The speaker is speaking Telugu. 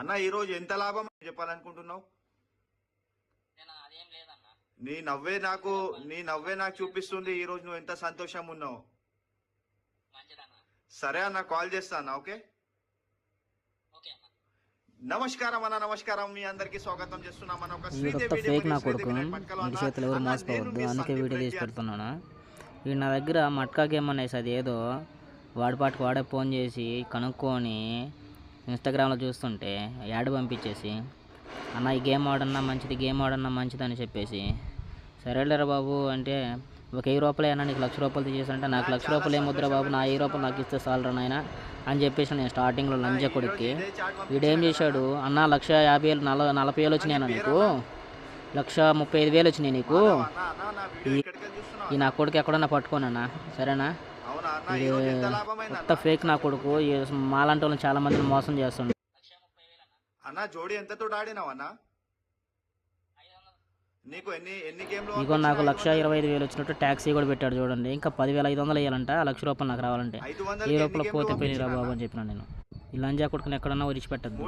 అన్న ఈ రోజు ఎంత లాభం చెప్పాలనుకుంటున్నావు? నీ నవ్వే నాకు చూపిస్తుంది ఈ రోజు నువ్వు ఎంత సంతోషం ఉన్నావు. సరే అన్న, కాల్ చేస్తా అన్న. ఓకే, నమస్కారం అన్న. నమస్కారం, మీ అందరికి స్వాగతం చేస్తున్నాం. మన ఒక ఫేక్ నా కొడుకు ఇంటి చేతులు ఎవరు మోసపోవద్దు, అందుకే వీడియో తీసి పెడుతున్నాను. ఈ నా దగ్గర మట్కా గేమ్ అనేసి అది ఏదో వాడిపాటికి వాడే ఫోన్ చేసి కనుక్కొని ఇన్స్టాగ్రామ్లో చూస్తుంటే యాడ్ పంపించేసి అన్న ఈ గేమ్ ఆడన్నా మంచిది, గేమ్ ఆడన్నా మంచిది అని చెప్పేసి సరేలేరా బాబు అంటే ఒక 1000 రూపాయలు అయినా నీకు 1,00,000 రూపాయలు తీసేసంటే నాకు 1,00,000 రూపాయలు ఏముద్దురా బాబు, నా 1000 రూపాయలు నాకు ఇస్తే చాలరా నాయన అని చెప్పేసి నేను స్టార్టింగ్లో లంజ కొడుక్కి వీడేం చేశాడు, అన్న 1,50,000 40,000 వచ్చినాయన్న నీకు, 1,35,000 వచ్చినాయి నీకు, ఈ నా కొడుకు ఎక్కడన్నా పట్టుకోనన్నా సరేనా. ఇది కొత్త ఫేక్ నా కొడుకు మాలాంటి వాళ్ళని చాలా మందిని మోసం చేస్తుండు. అన్న జోడి ఎంతతో ఆడినావన్నా? నీకు ఎన్ని గేమ్లు? ఇగో నాకు 1,25,000 వచ్చినట్టు ట్యాక్సీ కూడా పెట్టాడు చూడండి. ఇంకా 10,500 వేయాలంట 1,00,000 రూపాయలు నాకు రావాలంటే. 1000 రూపాయలు పోతే పోయినరా బాబు అని చెప్పినా నేను. ఈ లంజా కొడుకుని ఎక్కడన్నా విడిచిపెట్టద్దు.